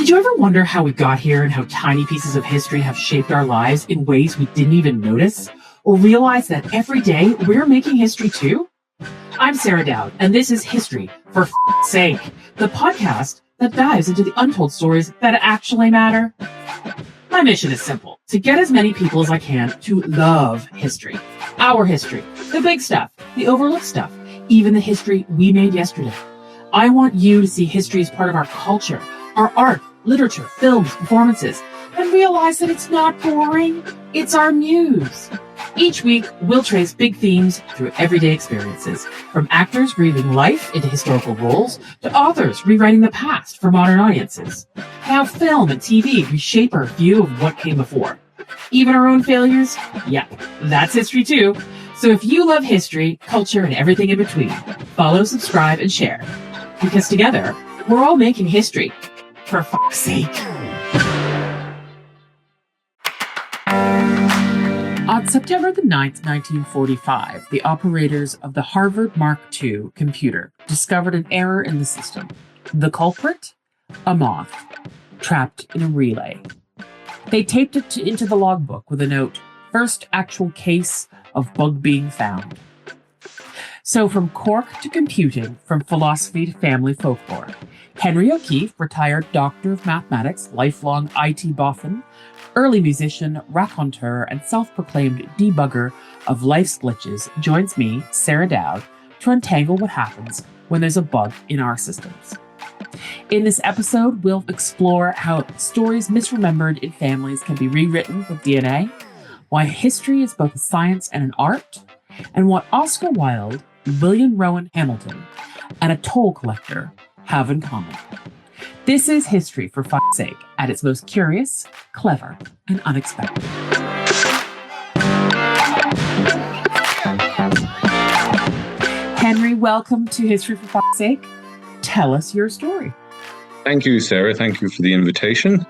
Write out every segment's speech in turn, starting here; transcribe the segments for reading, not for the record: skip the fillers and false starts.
Did you ever wonder how we got here and how tiny pieces of history have shaped our lives in ways we didn't even notice? Or realize that every day we're making history too? I'm Sarah Dowd, and this is History for Sake, the podcast that dives into the untold stories that actually matter. My mission is simple: to get as many people as I can to love history. Our history, the big stuff, the overlooked stuff, even the history we made yesterday. I want you to see history as part of our culture, our art, literature, films, performances, and realize that it's not boring, it's our muse. Each week, we'll trace big themes through everyday experiences, from actors breathing life into historical roles to authors rewriting the past for modern audiences. How film and TV reshape our view of what came before. Even our own failures? Yep, that's history too. So if you love history, culture, and everything in between, follow, subscribe, and share. Because together, we're all making history. For fuck's sake. On September the 9th, 1945, the operators of the Harvard Mark II computer discovered an error in the system. The culprit? A moth, trapped in a relay. They taped it into the logbook with a note, "First actual case of bug being found." So from Cork to computing, from philosophy to family folklore, Henry O'Keefe, retired doctor of mathematics, lifelong IT boffin, early musician, raconteur, and self-proclaimed debugger of life's glitches, joins me, Sarah Dowd, to untangle what happens when there's a bug in our systems. In this episode, we'll explore how stories misremembered in families can be rewritten with DNA, why history is both a science and an art, and what Oscar Wilde, William Rowan Hamilton, and a toll collector have in common. This is History for fuck's sake, at its most curious, clever, and unexpected. Henry, welcome to History for fuck's sake. Tell us your story. Thank you, Sarah. Thank you for the invitation.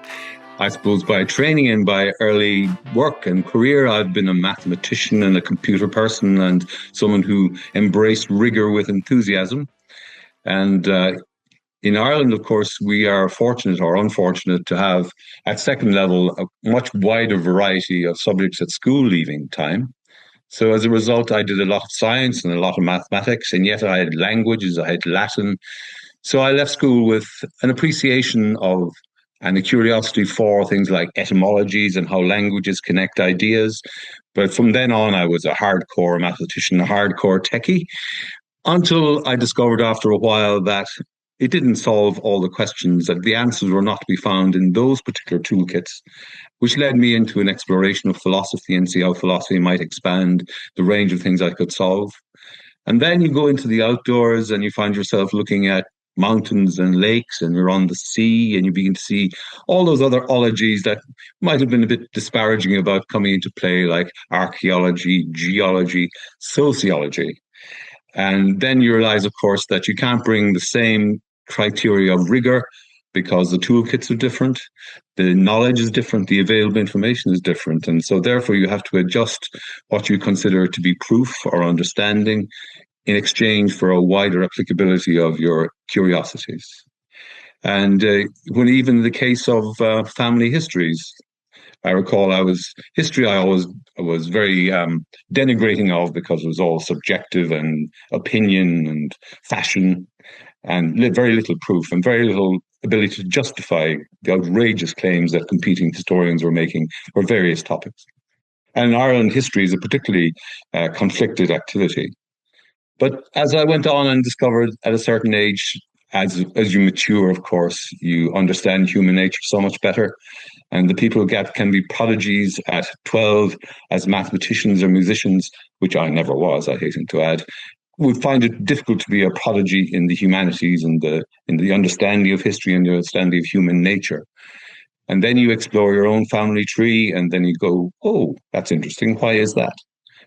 I suppose by training and by early work and career, I've been a mathematician and a computer person and someone who embraced rigor with enthusiasm. And in Ireland, of course, we are fortunate or unfortunate to have, at second level, a much wider variety of subjects at school leaving time. So as a result, I did a lot of science and a lot of mathematics, and yet I had languages, I had Latin. So I left school with an appreciation of and a curiosity for things like etymologies and how languages connect ideas. But from then on, I was a hardcore mathematician, a hardcore techie, until I discovered after a while that it didn't solve all the questions, that the answers were not to be found in those particular toolkits, which led me into an exploration of philosophy and see how philosophy might expand the range of things I could solve. And then you go into the outdoors and you find yourself looking at mountains and lakes, and you're on the sea, and you begin to see all those other ologies that might have been a bit disparaging about coming into play, like archaeology, geology, sociology. And then you realize, of course, that you can't bring the same criteria of rigor because the toolkits are different, the knowledge is different, the available information is different. And so therefore you have to adjust what you consider to be proof or understanding in exchange for a wider applicability of your curiosities. And when even the case of family histories, I recall I was very denigrating of, because it was all subjective and opinion and fashion, and very little proof and very little ability to justify the outrageous claims that competing historians were making for various topics. And in Ireland, history is a particularly conflicted activity. But as I went on and discovered at a certain age, as you mature, of course, you understand human nature so much better. And the people who can be prodigies at 12 as mathematicians or musicians, which I never was, I hasten to add, would find it difficult to be a prodigy in the humanities and in the understanding of history and the understanding of human nature. And then you explore your own family tree, and then you go, oh, that's interesting. Why is that?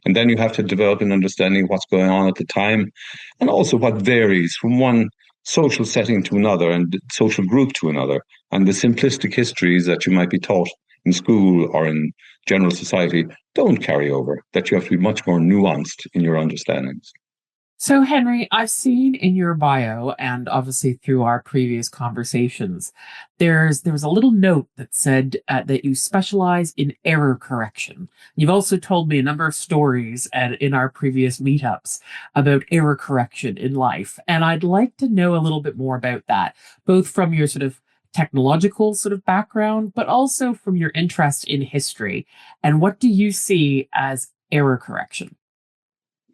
And then you have to develop an understanding of what's going on at the time, and also what varies from one social setting to another and social group to another. And the simplistic histories that you might be taught in school or in general society don't carry over, that you have to be much more nuanced in your understandings. So, Henry, I've seen in your bio and obviously through our previous conversations, there was a little note that said that you specialize in error correction. You've also told me a number of stories in our previous meetups about error correction in life, and I'd like to know a little bit more about that, both from your sort of technological sort of background, but also from your interest in history. And what do you see as error correction?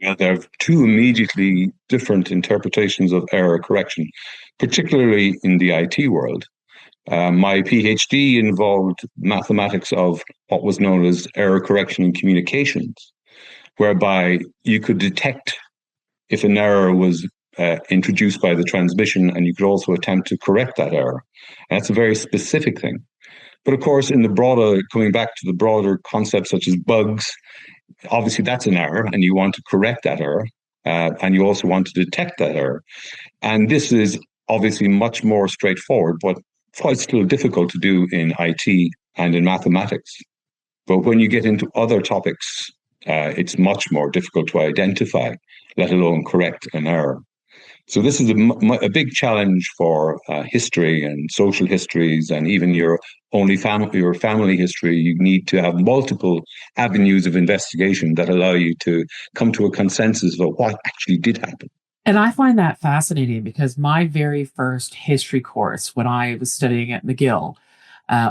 Yeah, there are two immediately different interpretations of error correction, particularly in the IT world. My PhD involved mathematics of what was known as error correction in communications, whereby you could detect if an error was introduced by the transmission, and you could also attempt to correct that error. And that's a very specific thing. But of course, in the broader, coming back to the broader concepts such as bugs, obviously that's an error, and you want to correct that error, and you also want to detect that error. And this is obviously much more straightforward, but quite still difficult to do in IT and in mathematics. But when you get into other topics, it's much more difficult to identify, let alone correct an error. So this is a big challenge for history and social histories, and even your family history. You need to have multiple avenues of investigation that allow you to come to a consensus of what actually did happen. And I find that fascinating because my very first history course when I was studying at McGill,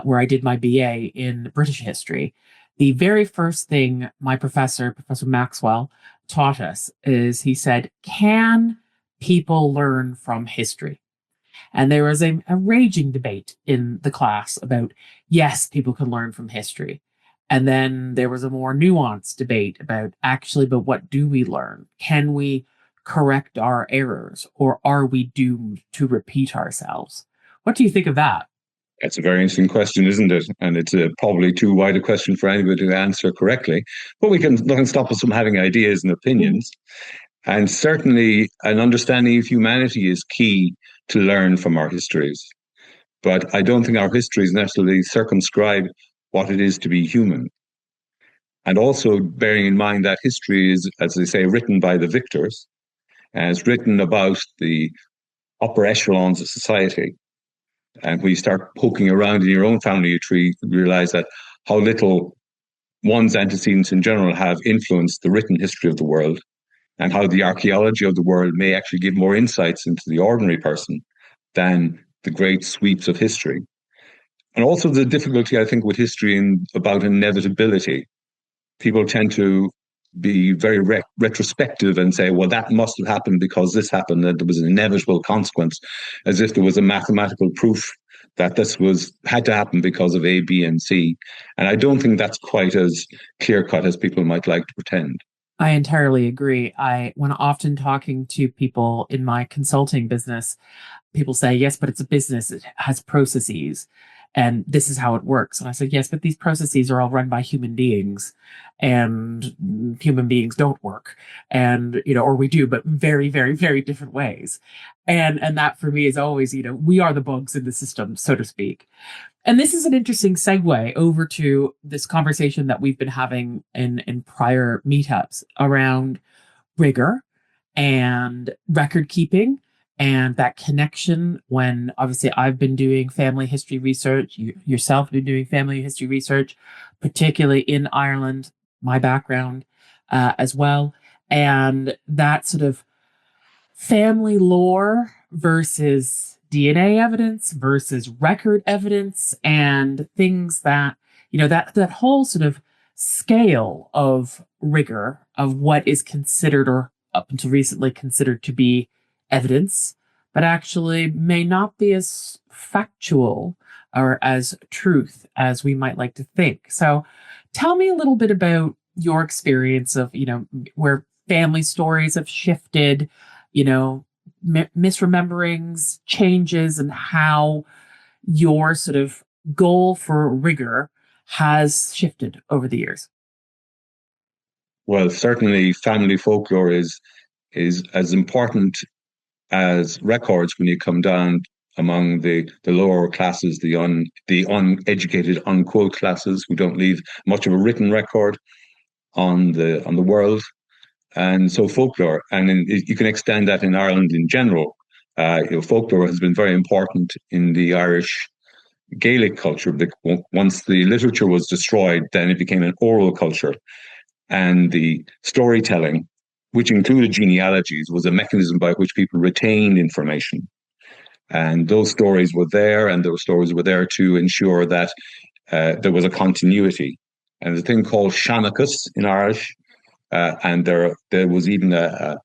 where I did my BA in British history, the very first thing my professor, Professor Maxwell, taught us is he said, can people learn from history? And there was a raging debate in the class about, yes, people can learn from history. And then there was a more nuanced debate about actually, but what do we learn? Can we correct our errors, or are we doomed to repeat ourselves? What do you think of that? It's a very interesting question, isn't it? And it's probably too wide a question for anybody to answer correctly. But nothing stop us from having ideas and opinions. And certainly, an understanding of humanity is key to learn from our histories. But I don't think our histories necessarily circumscribe what it is to be human. And also bearing in mind that history is, as they say, written by the victors, and it's written about the upper echelons of society. And when you start poking around in your own family tree, you realize that how little one's antecedents in general have influenced the written history of the world, and how the archaeology of the world may actually give more insights into the ordinary person than the great sweeps of history. And also the difficulty, I think, with history about inevitability. People tend to be very retrospective and say, well, that must have happened because this happened, that there was an inevitable consequence, as if there was a mathematical proof that this had to happen because of A, B, and C. And I don't think that's quite as clear-cut as people might like to pretend. I entirely agree. When often talking to people in my consulting business, people say, yes, but it's a business. It has processes and this is how it works. And I said, yes, but these processes are all run by human beings and human beings don't work. And, or we do, but very, very, very different ways. And that for me is always, we are the bugs in the system, so to speak. And this is an interesting segue over to this conversation that we've been having in prior meetups around rigor and record keeping and that connection when obviously I've been doing family history research, you yourself have been doing family history research, particularly in Ireland, my background as well. And that sort of family lore versus DNA evidence versus record evidence and things that, that whole sort of scale of rigor of what is considered or up until recently considered to be evidence, but actually may not be as factual or as truth as we might like to think. So tell me a little bit about your experience of, where family stories have shifted, misrememberings, changes, and how your sort of goal for rigor has shifted over the years. Well, certainly family folklore is as important as records when you come down among the lower classes, the uneducated, unquote classes who don't leave much of a written record on the world. And so folklore, and you can extend that in Ireland in general. Folklore has been very important in the Irish Gaelic culture. Once the literature was destroyed, then it became an oral culture. And the storytelling, which included genealogies, was a mechanism by which people retained information. And those stories were there, and those stories were there to ensure that there was a continuity. And there's a thing called seanchas in Irish, and there was even a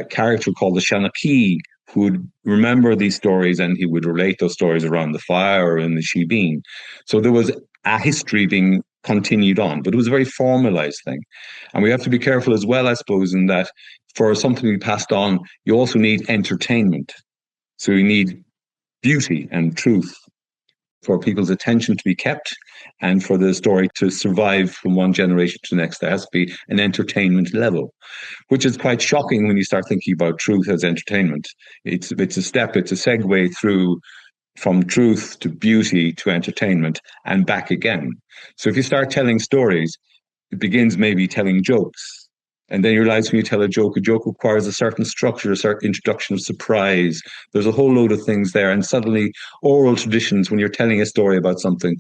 character called the Shanachie who would remember these stories, and he would relate those stories around the fire or in the shebeen. So there was a history being continued on, but it was a very formalized thing. And we have to be careful as well, I suppose, in that for something to be passed on, you also need entertainment. So you need beauty and truth for people's attention to be kept and for the story to survive from one generation to the next. There has to be an entertainment level, which is quite shocking when you start thinking about truth as entertainment. It's a segue through from truth to beauty to entertainment and back again. So if you start telling stories, it begins maybe telling jokes. And then you realize when you tell a joke requires a certain structure, a certain introduction of surprise. There's a whole load of things there. And suddenly oral traditions, when you're telling a story about something,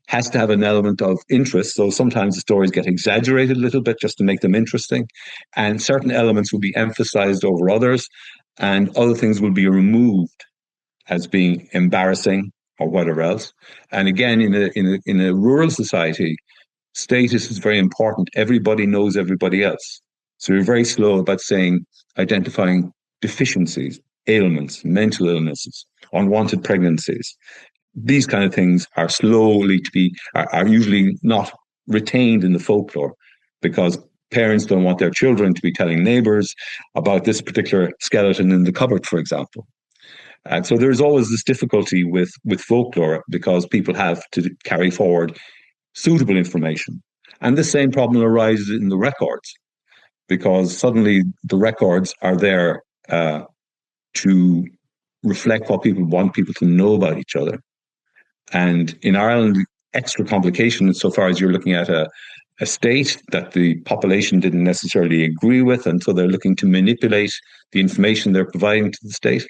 has to have an element of interest. So sometimes the stories get exaggerated a little bit just to make them interesting. And certain elements will be emphasized over others, and other things will be removed as being embarrassing or whatever else. And again, in a rural society, status is very important. Everybody knows everybody else. So you're very slow about identifying deficiencies, ailments, mental illnesses, unwanted pregnancies. These kind of things are are usually not retained in the folklore because parents don't want their children to be telling neighbors about this particular skeleton in the cupboard, for example. And so there's always this difficulty with folklore because people have to carry forward suitable information. And the same problem arises in the records because suddenly the records are there to reflect what people want people to know about each other. And in Ireland, extra complication insofar as you're looking at a state that the population didn't necessarily agree with, and so they're looking to manipulate the information they're providing to the state.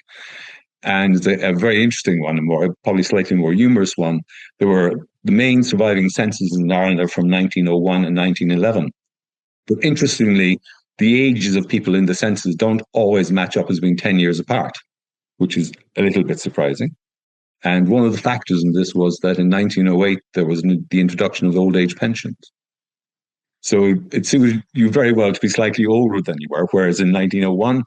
And a very interesting one, probably slightly more humorous one, the main surviving censuses in Ireland are from 1901 and 1911. But interestingly, the ages of people in the census don't always match up as being 10 years apart, which is a little bit surprising. And one of the factors in this was that in 1908, there was the introduction of old age pensions. So it suited you very well to be slightly older than you were, whereas in 1901,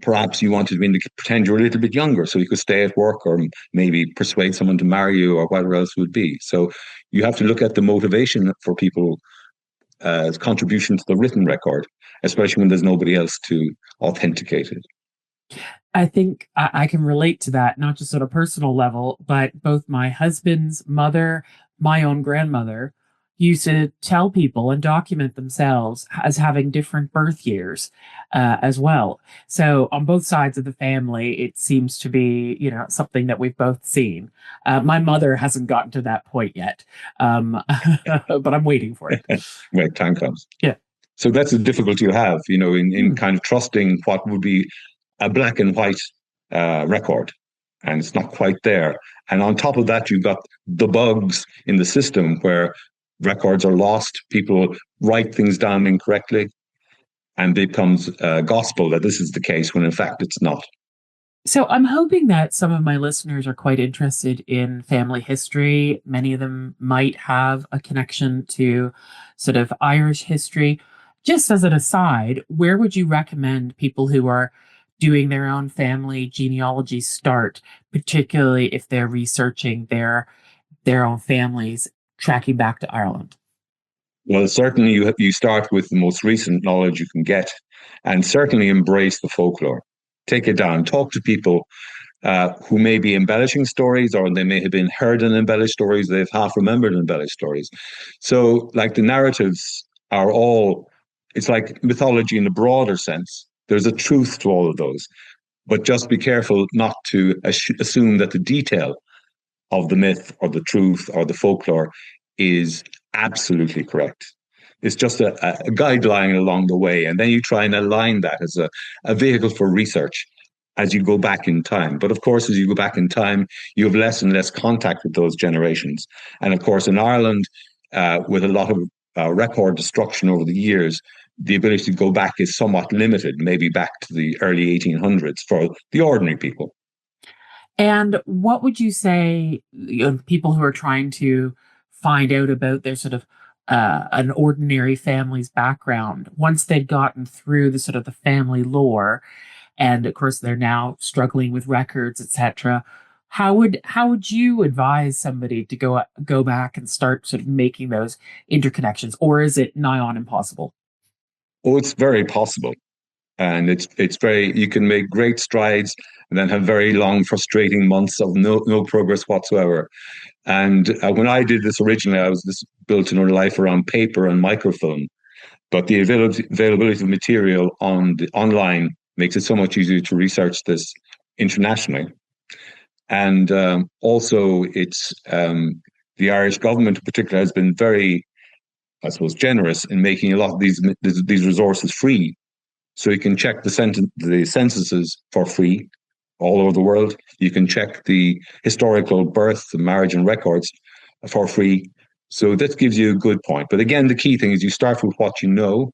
perhaps you wanted to pretend you were a little bit younger so you could stay at work or maybe persuade someone to marry you or whatever else it would be. So you have to look at the motivation for people's contribution to the written record, especially when there's nobody else to authenticate it. I think I can relate to that, not just on a personal level, but both my husband's mother, my own grandmother, used to tell people and document themselves as having different birth years as well. So on both sides of the family, it seems to be, something that we've both seen. My mother hasn't gotten to that point yet, but I'm waiting for it. When time comes. Yeah. So that's a difficulty you have, in kind of trusting what would be a black and white record, and it's not quite there. And on top of that, you've got the bugs in the system where records are lost, people write things down incorrectly, and it becomes gospel that this is the case when in fact it's not. So I'm hoping that some of my listeners are quite interested in family history. Many of them might have a connection to sort of Irish history. Just as an aside, where would you recommend people who are doing their own family genealogy start, particularly if they're researching their own families, tracking back to Ireland? Well, certainly you start with the most recent knowledge you can get, and certainly embrace the folklore. Take it down. Talk to people who may be embellishing stories, or they may have been heard in embellished stories. They've half remembered embellished stories. So, like the narratives are all, it's like mythology in a broader sense. There's a truth to all of those, but just be careful not to assume that the detail of the myth or the truth or the folklore is absolutely correct. It's just a guideline along the way. And then you try and align that as a vehicle for research as you go back in time. But of course, as you go back in time, you have less and less contact with those generations. And of course, in Ireland, with a lot of record destruction over the years, the ability to go back is somewhat limited, maybe back to the early 1800s for the ordinary people. And what would you say, people who are trying to find out about their sort of an ordinary family's background, once they'd gotten through the sort of the family lore, and of course they're now struggling with records, etc. How would you advise somebody to go back and start sort of making those interconnections, or is it nigh on impossible? Oh, it's very possible. And it's very, you can make great strides and then have very long, frustrating months of no progress whatsoever. And when I did this originally, I was this built in life around paper and microfilm. But the availability of material online makes it so much easier to research this internationally. And also, it's the Irish government in particular has been very, I suppose, generous in making a lot of these resources free. So you can check the censuses for free all over the world. You can check the historical birth, the marriage and records for free. So that gives you a good point. But again, the key thing is you start with what you know,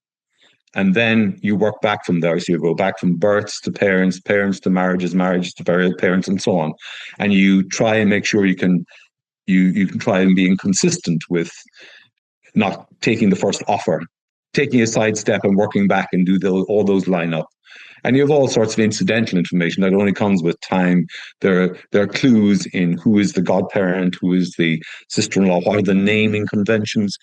and then you work back from there. So you go back from births to parents, parents to marriages, marriages to parents, and so on. And you try and make sure you can try and be inconsistent with not taking the first offer, taking a sidestep and working back and do all those line up. And you have all sorts of incidental information that only comes with time. There are clues in who is the godparent, who is the sister-in-law, what are the naming conventions,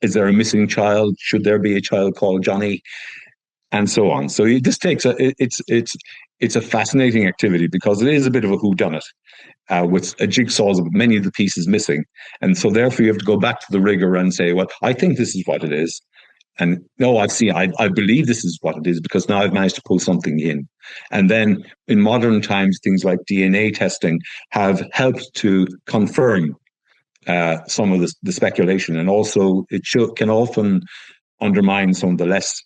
is there a missing child, should there be a child called Johnny, and so on. So this takes it's a fascinating activity because it is a bit of a whodunit. With a jigsaw of many of the pieces missing. And so therefore you have to go back to the rigor and say, well, I think this is what it is. And no, I believe this is what it is because now I've managed to pull something in. And then in modern times, things like DNA testing have helped to confirm some of the speculation. And also it can often undermine some of the less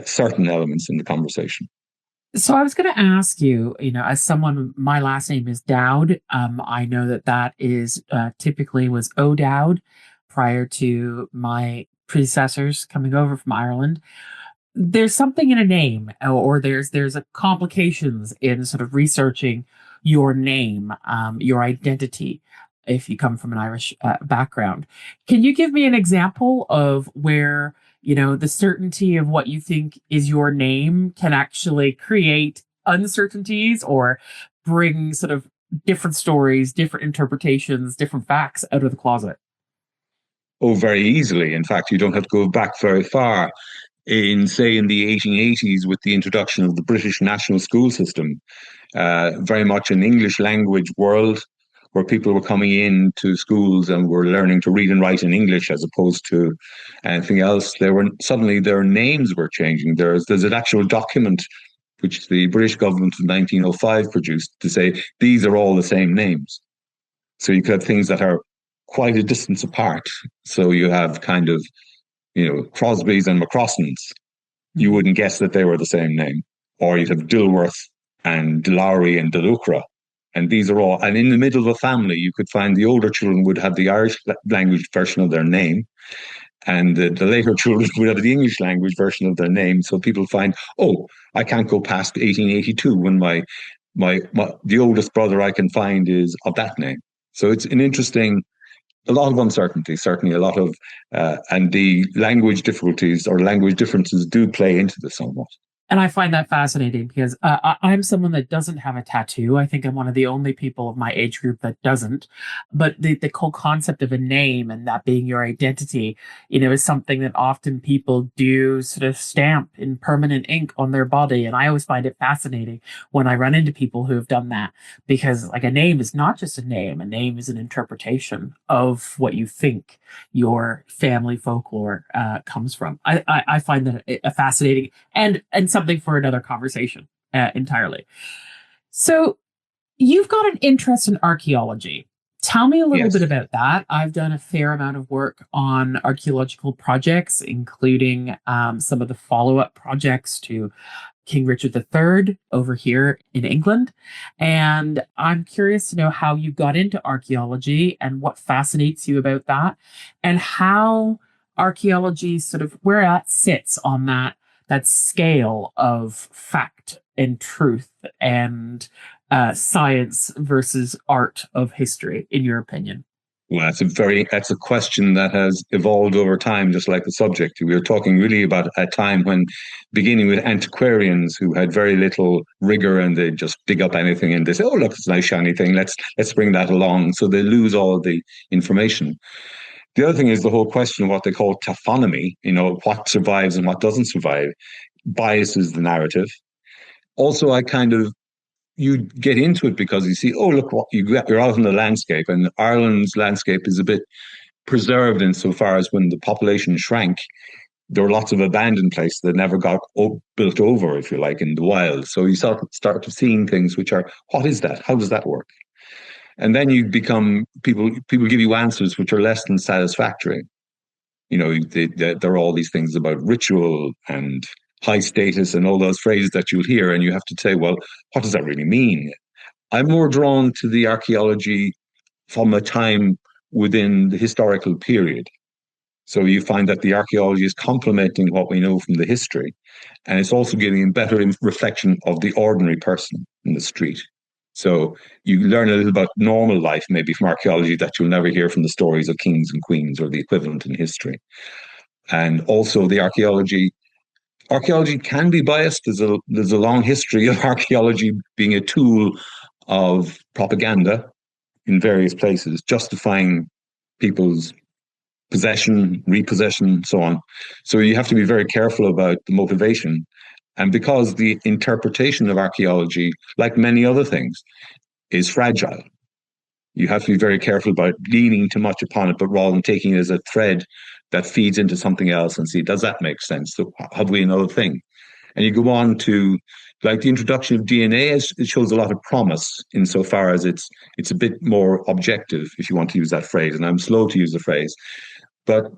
certain elements in the conversation. So I was going to ask you, as someone, my last name is Dowd. I know that is typically was O'Dowd prior to my predecessors coming over from Ireland. There's something in a name, or there's a complications in sort of researching your name, your identity, if you come from an Irish background. Can you give me an example of where the certainty of what you think is your name can actually create uncertainties or bring sort of different stories, different interpretations, different facts out of the closet? Oh, very easily. In fact, you don't have to go back very far. In the 1880s, with the introduction of the British national school system, very much an English language world where people were coming into schools and were learning to read and write in English as opposed to anything else. Suddenly their names were changing. There's an actual document which the British government of 1905 produced to say these are all the same names. So you could have things that are quite a distance apart. So you have kind of, Crosbys and McCrossans. You wouldn't guess that they were the same name. Or you'd have Dilworth and Lowry and DeLucra. And these are all, and in the middle of a family, you could find the older children would have the Irish language version of their name, and the later children would have the English language version of their name. So people find, oh, I can't go past 1882 when the oldest brother I can find is of that name. So it's an interesting, a lot of uncertainty, certainly a lot of, and the language difficulties or language differences do play into this somewhat. And I find that fascinating because I'm someone that doesn't have a tattoo. I think I'm one of the only people of my age group that doesn't. But the whole concept of a name and that being your identity, is something that often people do sort of stamp in permanent ink on their body. And I always find it fascinating when I run into people who have done that because like a name is not just a name. A name is an interpretation of what you think your family folklore comes from. I find that fascinating and something for another conversation entirely. So you've got an interest in archaeology. Tell me a little bit Yes. about that. I've done a fair amount of work on archaeological projects, including some of the follow-up projects to King Richard III over here in England. And I'm curious to know how you got into archaeology and what fascinates you about that, and how archaeology sort of where that sits on that scale of fact and truth and science versus art of history, in your opinion. Well, that's a question that has evolved over time, just like the subject. We were talking really about a time when, beginning with antiquarians who had very little rigor and they just dig up anything and they say, "Oh, look, it's a nice shiny thing. Let's bring that along." So they lose all the information. The other thing is the whole question of what they call taphonomy. What survives and what doesn't survive, biases the narrative. Also, you get into it because you see, oh, look, you're out in the landscape, and Ireland's landscape is a bit preserved insofar as when the population shrank, there were lots of abandoned places that never got built over, if you like, in the wild. So you start seeing things which are, what is that? How does that work? And then you become, people give you answers which are less than satisfactory. There are all these things about ritual and high status and all those phrases that you'll hear, and you have to say, well, what does that really mean? I'm more drawn to the archaeology from a time within the historical period. So you find that the archaeology is complementing what we know from the history, and it's also giving a better reflection of the ordinary person in the street. So you learn a little about normal life, maybe from archaeology, that you'll never hear from the stories of kings and queens or the equivalent in history. And also the archaeology can be biased. There's a long history of archaeology being a tool of propaganda in various places, justifying people's possession, repossession, so on. So you have to be very careful about the motivation. And because the interpretation of archaeology, like many other things, is fragile, you have to be very careful about leaning too much upon it, but rather than taking it as a thread that feeds into something else and see, does that make sense? So have we another thing? And you go on to, like, the introduction of DNA, it shows a lot of promise insofar as it's a bit more objective, if you want to use that phrase. And I'm slow to use the phrase. But,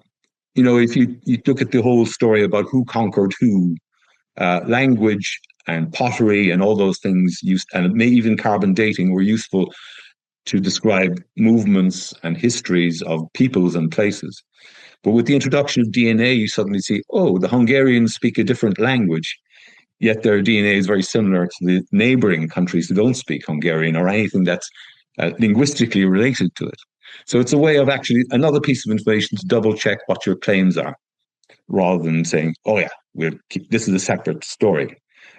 if you look at the whole story about who conquered who, language and pottery and all those things, and even carbon dating, were useful to describe movements and histories of peoples and places. But with the introduction of DNA, you suddenly see, oh, the Hungarians speak a different language, yet their DNA is very similar to the neighboring countries who don't speak Hungarian or anything that's linguistically related to it. So it's a way of actually another piece of information to double check what your claims are, rather than saying, oh yeah, this is a separate story.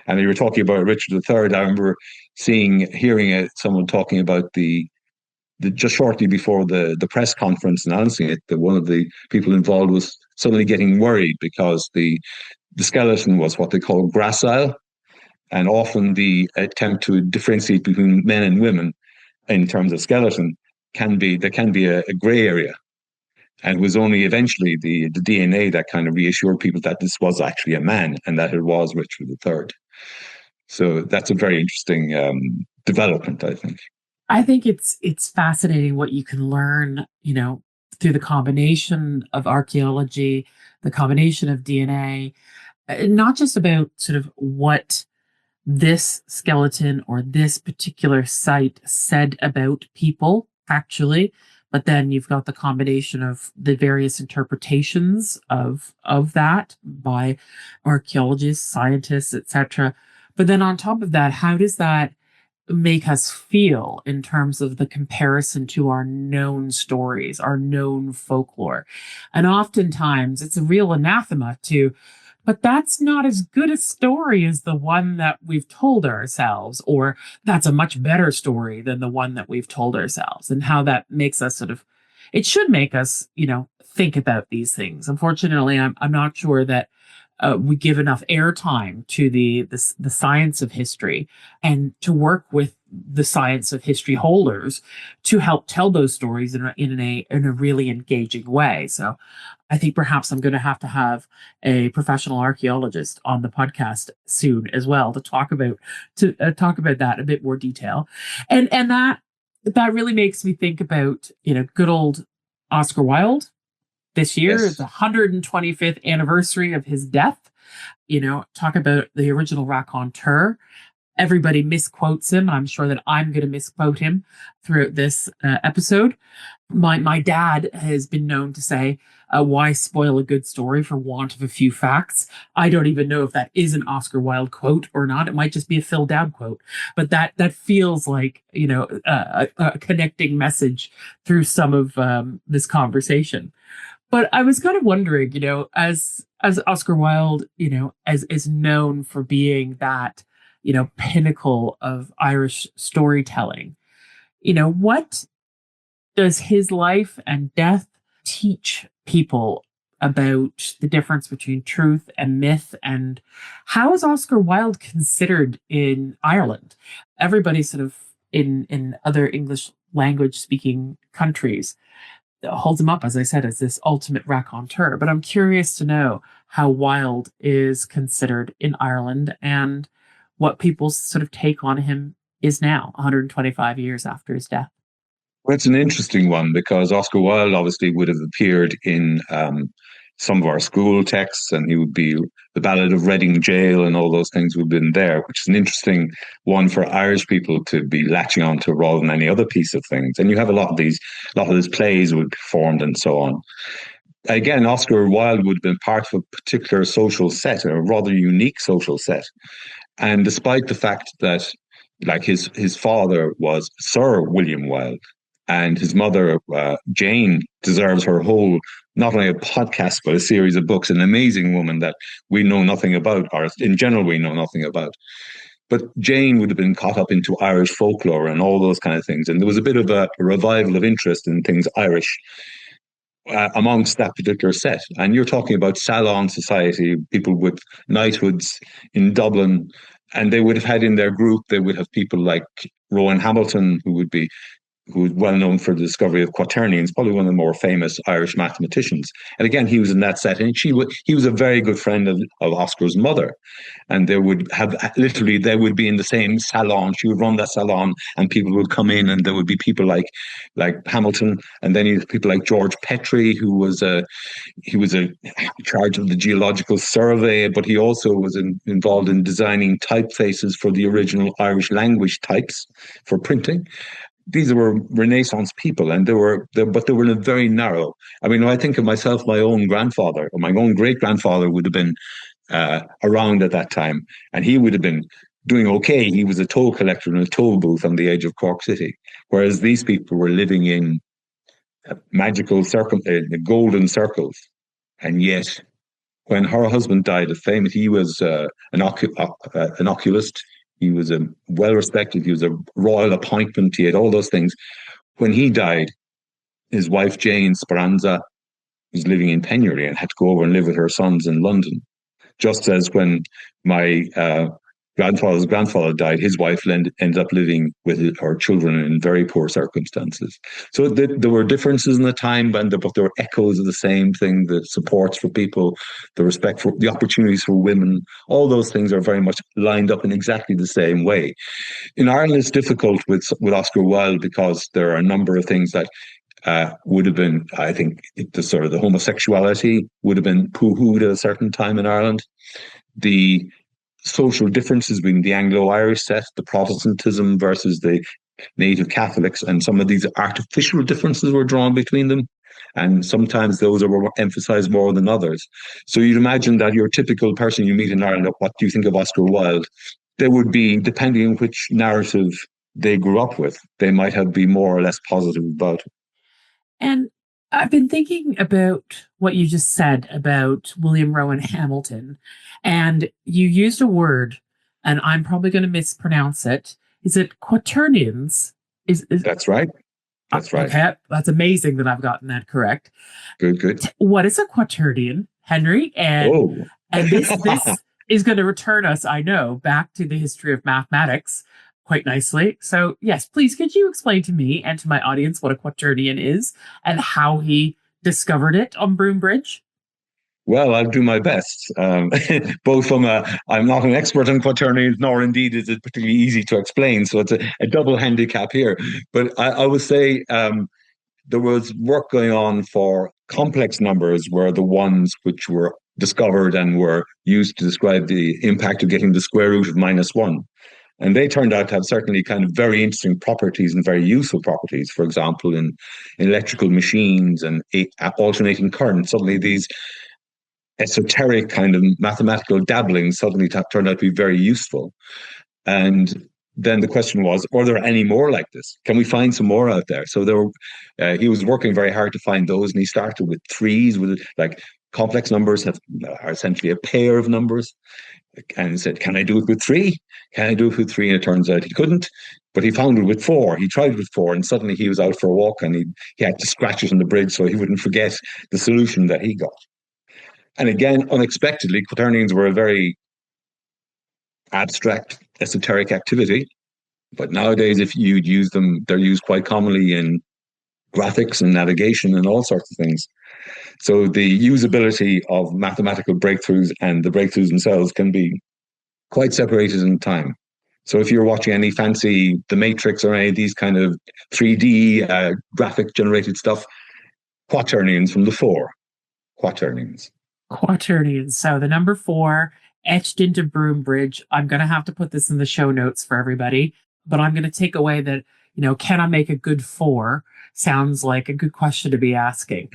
And you were talking about Richard III. I remember hearing someone talking about just shortly before the press conference announcing it, that one of the people involved was suddenly getting worried because the skeleton was what they call gracile, and often the attempt to differentiate between men and women in terms of skeleton can be a gray area. And it was only eventually the DNA that kind of reassured people that this was actually a man and that it was Richard III. So that's a very interesting development, I think. I think it's fascinating what you can learn, through the combination of archaeology, the combination of DNA, not just about sort of what this skeleton or this particular site said about people, actually, but then you've got the combination of the various interpretations of that by archaeologists, scientists, etc. But then on top of that, how does that make us feel in terms of the comparison to our known stories, our known folklore? And oftentimes it's a real anathema to, but that's not as good a story as the one that we've told ourselves, or that's a much better story than the one that we've told ourselves, and how that makes us sort of, it should make us, think about these things. Unfortunately, I'm not sure that we give enough airtime to the science of history, and to work with the science of history holders to help tell those stories in a really engaging way. So I think perhaps I'm going to have a professional archaeologist on the podcast soon as well to talk about that in a bit more detail, and that that really makes me think about, good old Oscar Wilde. This year is Yes. the 125th anniversary of his death. Talk about the original raconteur. Everybody misquotes him. I'm sure that I'm going to misquote him throughout this episode. My dad has been known to say, "Why spoil a good story for want of a few facts?" I don't even know if that is an Oscar Wilde quote or not. It might just be a Phil Dowd quote, but that feels like a connecting message through some of this conversation. But I was kind of wondering, as Oscar Wilde, as is known for being that, pinnacle of Irish storytelling, what does his life and death teach people about the difference between truth and myth? And how is Oscar Wilde considered in Ireland? Everybody sort of in other English language speaking countries holds him up, as I said, as this ultimate raconteur. But I'm curious to know how Wilde is considered in Ireland and what people's sort of take on him is now, 125 years after his death. Well, it's an interesting one because Oscar Wilde obviously would have appeared in some of our school texts, and he would be the Ballad of Reading Jail and all those things would have been there, which is an interesting one for Irish people to be latching onto rather than any other piece of things. And you have a lot of his plays would be performed and so on. Again, Oscar Wilde would have been part of a particular social set, a rather unique social set. And despite the fact that, like, his father was Sir William Wilde, and his mother, Jane, deserves her whole, not only a podcast, but a series of books, an amazing woman that we know nothing about, or in general, we know nothing about. But Jane would have been caught up into Irish folklore and all those kind of things. And there was a bit of a revival of interest in things Irish amongst that particular set. And you're talking about salon society, people with knighthoods in Dublin, and they would have had in their group, they would have people like Rowan Hamilton, who was well known for the discovery of quaternions, probably one of the more famous Irish mathematicians. And again, he was in that set, and he was a very good friend of Oscar's mother. And they would be in the same salon. She would run that salon, and people would come in, and there would be people like Hamilton, and then you have people like George Petrie, who was in charge of the Geological Survey, but he also was involved in designing typefaces for the original Irish language types for printing. These were Renaissance people, and they were in a very narrow. I mean, I think of myself, my own grandfather, or my own great grandfather would have been around at that time, and he would have been doing okay. He was a toll collector in a toll booth on the edge of Cork City, whereas these people were living in magical golden circles. And yet, when her husband died of fame, he was an oculist. He was a well-respected, he was a royal appointment, he had all those things. When he died, his wife, Jane Speranza, was living in penury and had to go over and live with her sons in London. Just as when my grandfather's grandfather died, his wife ended up living with her children in very poor circumstances. So there were differences in the time, but there were echoes of the same thing, the supports for people, the respect for the opportunities for women. All those things are very much lined up in exactly the same way. In Ireland, it's difficult with Oscar Wilde because there are a number of things that would have been, I think, the homosexuality would have been poo-hooed at a certain time in Ireland. The social differences between the Anglo-Irish set, the Protestantism versus the native Catholics, and some of these artificial differences were drawn between them. And sometimes those are emphasized more than others. So you'd imagine that your typical person you meet in Ireland, what do you think of Oscar Wilde? They would be, depending on which narrative they grew up with, they might have been more or less positive about it. And I've been thinking about what you just said about William Rowan Hamilton, and you used a word, and I'm probably going to mispronounce it. Is it quaternions? That's right. That's right. Okay, that's amazing that I've gotten that correct. Good. What is a quaternion, Henry? And this is going to return us, I know, back to the history of mathematics quite nicely. So yes, please, could you explain to me and to my audience what a quaternion is and how he discovered it on Broom Bridge? Well, I'll do my best. Both from I'm not an expert on quaternions, nor indeed is it particularly easy to explain. So it's a double handicap here. But I would say there was work going on for complex numbers, were the ones which were discovered and were used to describe the impact of getting the square root of -1. And they turned out to have certainly kind of very interesting properties and very useful properties. For example, in electrical machines and alternating current, suddenly these esoteric kind of mathematical dabblings suddenly turned out to be very useful. And then the question was, are there any more like this? Can we find some more out there? So he was working very hard to find those, and he started with threes, with like complex numbers are essentially a pair of numbers. And he said, can I do it with three? Can I do it with three? And it turns out he couldn't, but he found it with four. He tried with four, and suddenly he was out for a walk, and he had to scratch it on the bridge so he wouldn't forget the solution that he got. And again, unexpectedly, quaternions were a very abstract, esoteric activity. But nowadays, if you'd use them, they're used quite commonly in graphics and navigation and all sorts of things. So the usability of mathematical breakthroughs and the breakthroughs themselves can be quite separated in time. So if you're watching any fancy The Matrix or any of these kind of 3D graphic generated stuff, quaternions from the four. Quaternions. Quaternions. So the number 4 etched into Broombridge. I'm going to have to put this in the show notes for everybody, but I'm going to take away that, can I make a good 4? Sounds like a good question to be asking.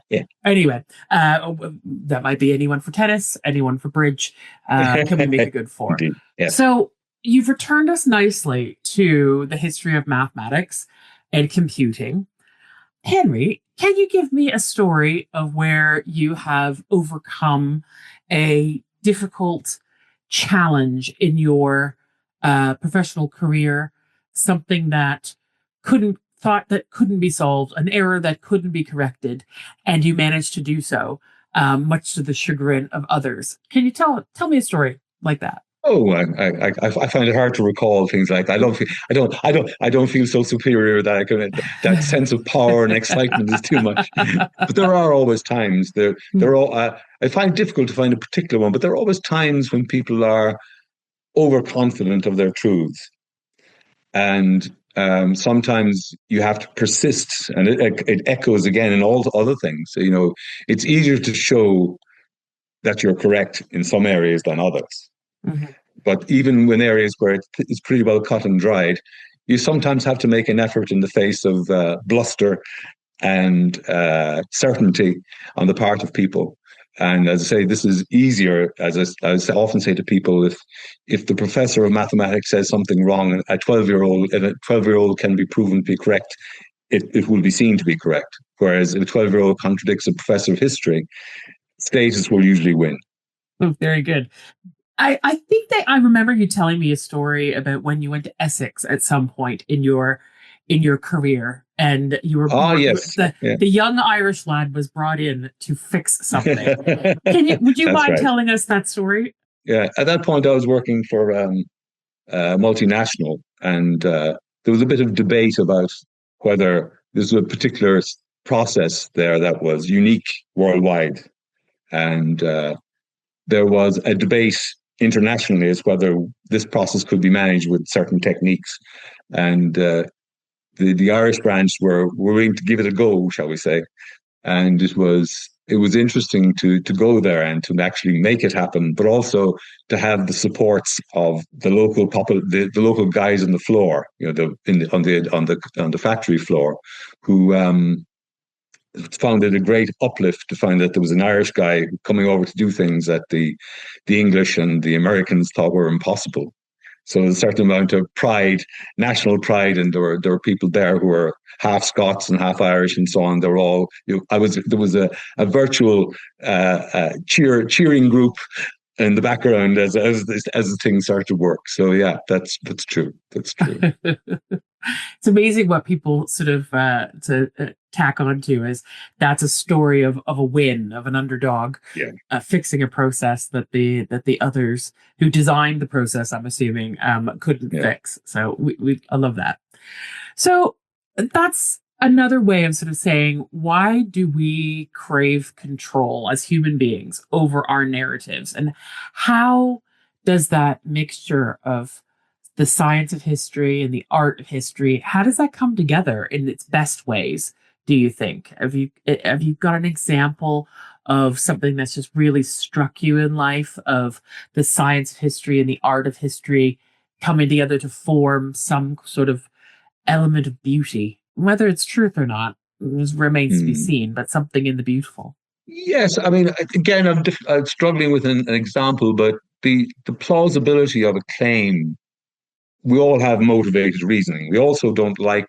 Yeah. Anyway, that might be anyone for tennis, anyone for bridge. Can we make a good 4? Indeed. Yeah. So you've returned us nicely to the history of mathematics and computing. Henry, can you give me a story of where you have overcome a difficult challenge in your professional career, something that couldn't be solved, an error that couldn't be corrected, and you managed to do so, much to the chagrin of others? Can you tell me a story like that? Oh, I find it hard to recall things like that. I don't feel so superior that I can. That sense of power and excitement is too much. But there are always times. I find it difficult to find a particular one, but there are always times when people are overconfident of their truths, and sometimes you have to persist, and it echoes again in all other things. So, it's easier to show that you're correct in some areas than others. Mm-hmm. But even when areas where it's pretty well cut and dried, you sometimes have to make an effort in the face of bluster and certainty on the part of people. And as I say, this is easier, as I often say to people, if the professor of mathematics says something wrong, a 12-year-old can be proven to be correct, it will be seen to be correct. Whereas if a 12-year-old contradicts a professor of history, status will usually win. Oh, very good. I think that I remember you telling me a story about when you went to Essex at some point in your career, and you were yes, the young Irish lad was brought in to fix something. Would you mind telling us that story? Yeah, at that point I was working for a multinational, and there was a bit of debate about whether there's a particular process there that was unique worldwide, and there was a debate internationally as whether this process could be managed with certain techniques, and the Irish branch were willing to give it a go, shall we say, and it was interesting to go there and to actually make it happen, but also to have the supports of the local guys on the floor, on the factory floor, who found it a great uplift to find that there was an Irish guy coming over to do things that the English and the Americans thought were impossible. So there's a certain amount of pride, national pride, and there were people there who were half Scots and half Irish and so on. They were all. There was a virtual cheering group in the background as the thing started to work. So yeah, that's true. That's true. It's amazing what people sort of tack onto as that's a story of a win, of an underdog, fixing a process that the others who designed the process, I'm assuming, couldn't fix. So I love that. So that's another way of sort of saying, why do we crave control as human beings over our narratives? And how does that mixture of the science of history and the art of history, how does that come together in its best ways, do you think? Have you got an example of something that's just really struck you in life, of the science of history and the art of history coming together to form some sort of element of beauty? Whether it's truth or not remains to be Hmm. seen, but something in the beautiful. Yes, I mean, again, I'm struggling with an example, but the plausibility of a claim, we all have motivated reasoning. We also don't like,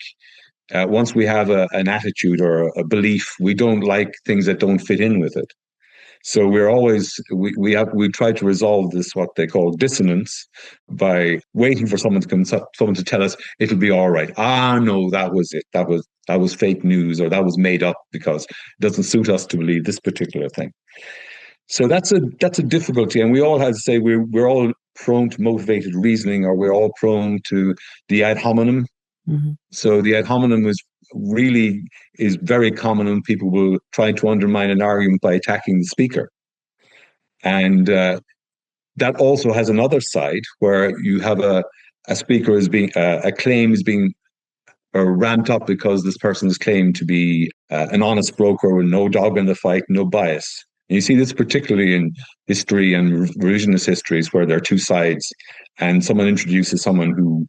once we have an attitude or a belief, we don't like things that don't fit in with it. So we're always we try to resolve this, what they call dissonance, by waiting for someone to tell us it'll be all right. Ah, no, that was it. That was fake news, or that was made up because it doesn't suit us to believe this particular thing. So that's a difficulty, and we all have to say we're all prone to motivated reasoning, or we're all prone to the ad hominem. Mhm. So the ad hominem is very common, and people will try to undermine an argument by attacking the speaker. And that also has another side where you have a speaker is being a claim is being ramped up because this person is claimed to be an honest broker with no dog in the fight, no bias. And you see this particularly in history and revisionist histories where there are two sides, and someone introduces someone who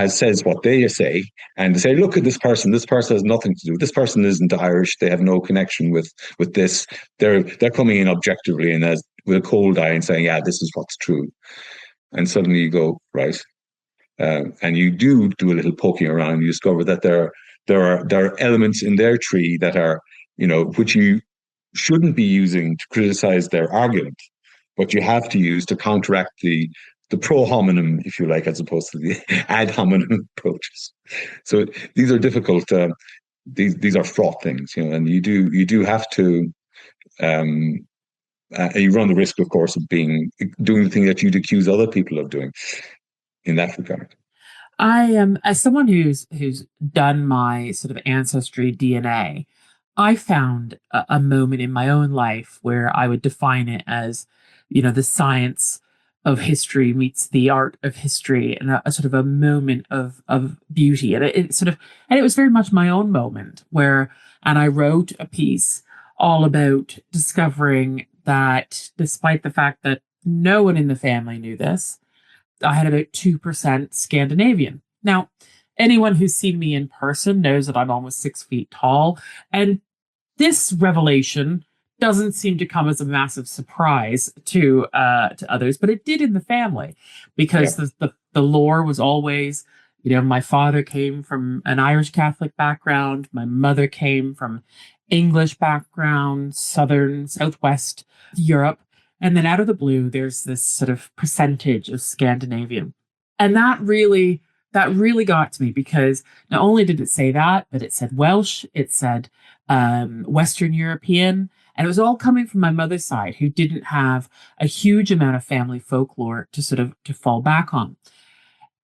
says what they say, and they say, "Look at this person. This person has nothing to do. This person isn't Irish. They have no connection with this. They're coming in objectively and as with a cold eye and saying, yeah, this is what's true." And suddenly you go, right, and you do a little poking around, and you discover that there are elements in their tree that are, which you shouldn't be using to criticize their argument, but you have to use to counteract the pro hominem, if you like, as opposed to the ad hominem approaches. So these are difficult. These are fraught things, and you do have to. You run the risk, of course, of doing the thing that you'd accuse other people of doing in that regard. I am, as someone who's done my sort of ancestry DNA, I found a moment in my own life where I would define it as, the science of history meets the art of history, and a sort of a moment of beauty. And it was very much my own moment and I wrote a piece all about discovering that despite the fact that no one in the family knew this, I had about 2% Scandinavian. Now, anyone who's seen me in person knows that I'm almost 6 feet tall. And this revelation doesn't seem to come as a massive surprise to others, but it did in the family, because Yeah. the lore was always, my father came from an Irish Catholic background, my mother came from English background, Southwest Europe. And then out of the blue, there's this sort of percentage of Scandinavian. And that really got to me, because not only did it say that, but it said Welsh, it said Western European, and it was all coming from my mother's side, who didn't have a huge amount of family folklore to sort of to fall back on.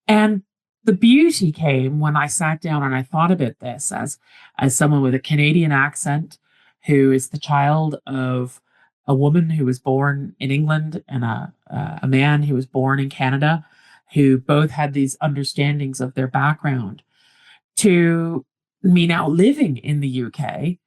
And the beauty came when I sat down and I thought about this as someone with a Canadian accent, who is the child of a woman who was born in England and a man who was born in Canada, who both had these understandings of their background, to me now living in the UK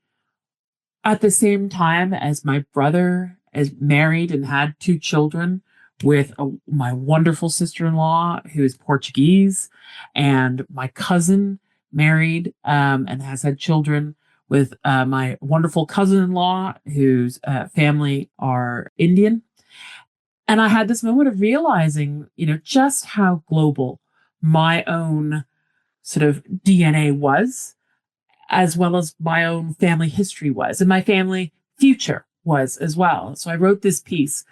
at the same time as my brother is married and had two children with my wonderful sister-in-law who is Portuguese, and my cousin married and has had children with my wonderful cousin-in-law whose family are Indian. And I had this moment of realizing, just how global my own sort of DNA was, as well as my own family history was, and my family future was as well. So I wrote this piece,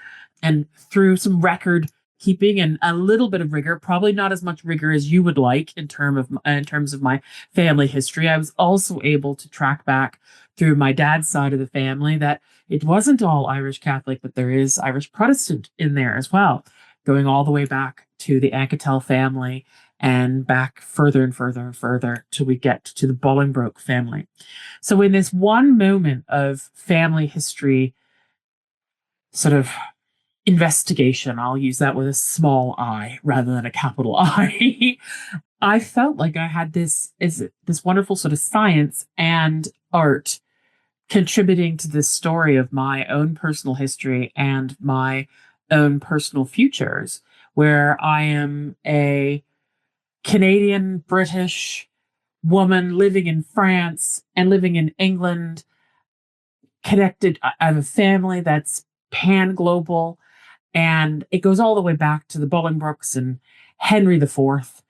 and through some record keeping and a little bit of rigor, probably not as much rigor as you would like in terms of my family history, I was also able to track back through my dad's side of the family that it wasn't all Irish Catholic, but there is Irish Protestant in there as well, going all the way back to the Anketel family and back further and further and further till we get to the Bolingbroke family. So in this one moment of family history sort of investigation, I'll use that with a small I rather than a capital I, I felt like I had this wonderful sort of science and art contributing to this story of my own personal history and my own personal futures, where I am a Canadian British woman living in France and living in England, connected. I have a family that's pan global, and it goes all the way back to the Bolingbroks and Henry IV,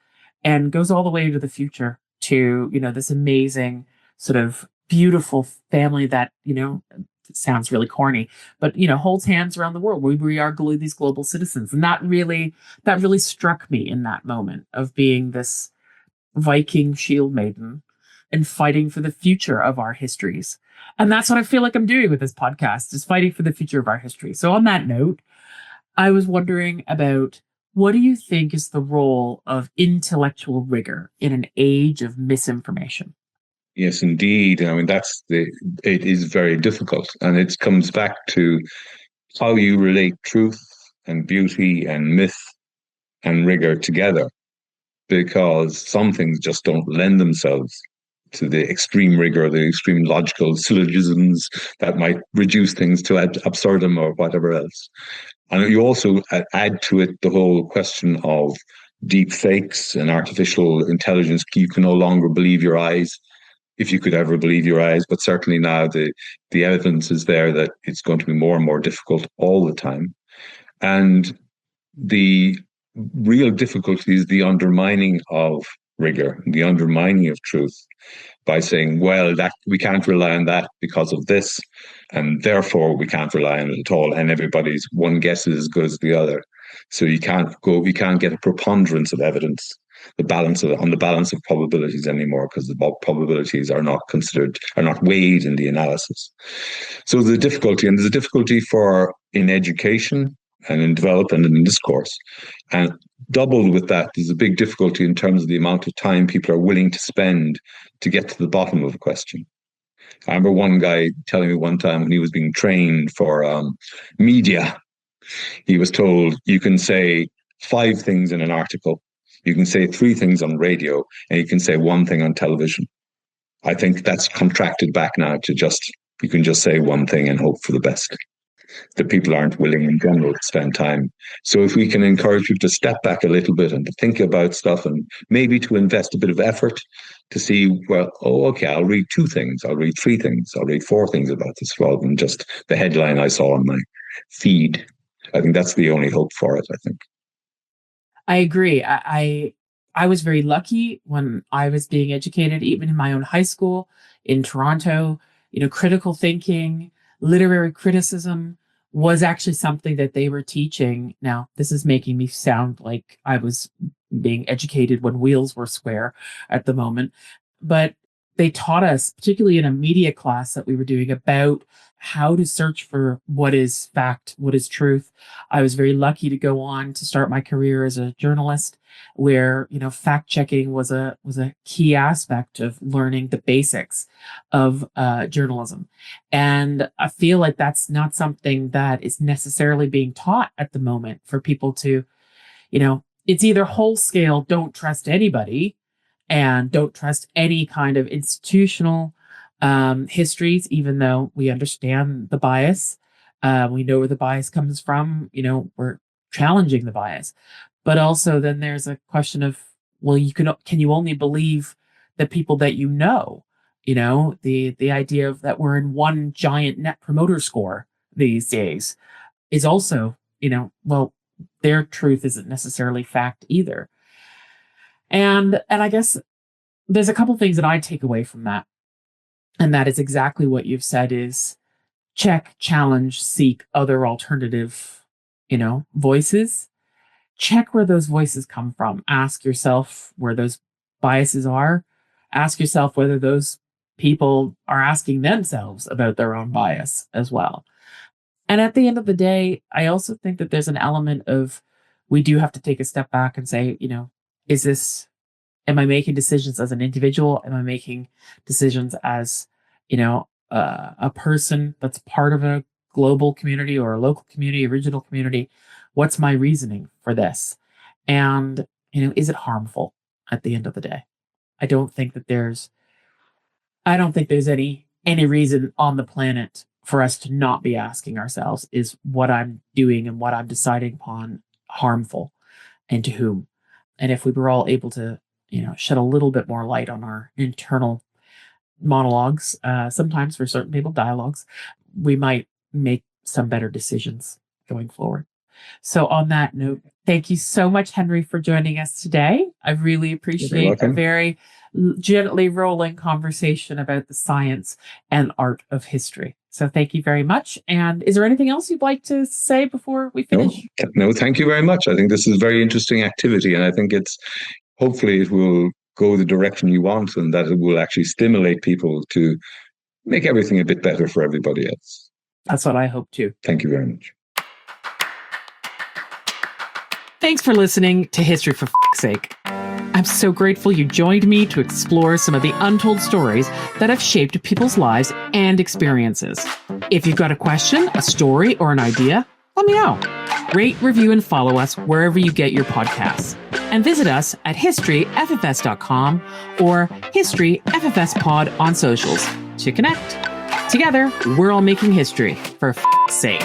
and goes all the way into the future to, this amazing sort of beautiful family that, it sounds really corny, but, holds hands around the world. We are these global citizens. And that really struck me in that moment of being this Viking shield maiden and fighting for the future of our histories. And that's what I feel like I'm doing with this podcast, is fighting for the future of our history. So on that note, I was wondering about, what do you think is the role of intellectual rigor in an age of misinformation? Yes, indeed. I mean, it is very difficult. And it comes back to how you relate truth and beauty and myth and rigor together, because some things just don't lend themselves to the extreme rigor, the extreme logical syllogisms that might reduce things to ad absurdum or whatever else. And you also add to it the whole question of deep fakes and artificial intelligence. You can no longer believe your eyes, if you could ever believe your eyes. But certainly now the evidence is there that it's going to be more and more difficult all the time. And the real difficulty is the undermining of rigor, the undermining of truth, by saying, well, that we can't rely on that because of this, and therefore we can't rely on it at all. And everybody's one guess is as good as the other. So you can't get a preponderance of evidence, the balance of probabilities anymore, because the probabilities are not weighed in the analysis. So there's a difficulty in education and in development and in discourse. And doubled with that, there's a big difficulty in terms of the amount of time people are willing to spend to get to the bottom of a question. I remember one guy telling me one time, when he was being trained for media, he was told, you can say 5 things in an article, you can say 3 things on radio, and you can say 1 thing on television. I think that's contracted back now to you can just say 1 thing and hope for the best. That people aren't willing in general to spend time. So if we can encourage people to step back a little bit and to think about stuff, and maybe to invest a bit of effort to see, well, okay, I'll read 2 things, I'll read 3 things, I'll read 4 things about this, rather than just the headline I saw on my feed. I think that's the only hope for it, I think. I agree. I was very lucky when I was being educated, even in my own high school in Toronto. Critical thinking, literary criticism was actually something that they were teaching. Now, this is making me sound like I was being educated when wheels were square at the moment, but they taught us, particularly in a media class that we were doing, about how to search for what is fact, what is truth. I was very lucky to go on to start my career as a journalist, where fact checking was a key aspect of learning the basics of journalism. And I feel like that's not something that is necessarily being taught at the moment for people to, it's either whole scale, don't trust anybody, and don't trust any kind of institutional histories, even though we understand the bias. We know where the bias comes from. We're challenging the bias. But also then there's a question of, well, can you only believe the people that you know? The idea of that we're in one giant net promoter score these days is also, well, their truth isn't necessarily fact either. And I guess there's a couple things that I take away from that. And that is exactly what you've said, is check, challenge, seek other alternative, voices. Check where those voices come from. Ask yourself where those biases are. Ask yourself whether those people are asking themselves about their own bias as well. And at the end of the day, I also think that there's an element of, we do have to take a step back and say, am I making decisions as an individual? Am I making decisions as, a person that's part of a global community or a local community, original community? What's my reasoning for this? And, is it harmful at the end of the day? I don't think there's any reason on the planet for us to not be asking ourselves, is what I'm doing and what I'm deciding upon harmful, and to whom? And if we were all able to, shed a little bit more light on our internal monologues, sometimes for certain people, dialogues, we might make some better decisions going forward. So on that note, thank you so much, Henry, for joining us today. I really appreciate a very gently rolling conversation about the science and art of history. So thank you very much. And is there anything else you'd like to say before we finish? No, thank you very much. I think this is a very interesting activity, and I think hopefully it will go the direction you want, and that it will actually stimulate people to make everything a bit better for everybody else. That's what I hope too. Thank you very much. Thanks for listening to History for F***'s Sake. I'm so grateful you joined me to explore some of the untold stories that have shaped people's lives and experiences. If you've got a question, a story, or an idea, let me know. Rate, review, and follow us wherever you get your podcasts. And visit us at historyffs.com or historyffspod on socials to connect. Together, we're all making history for F***'s sake.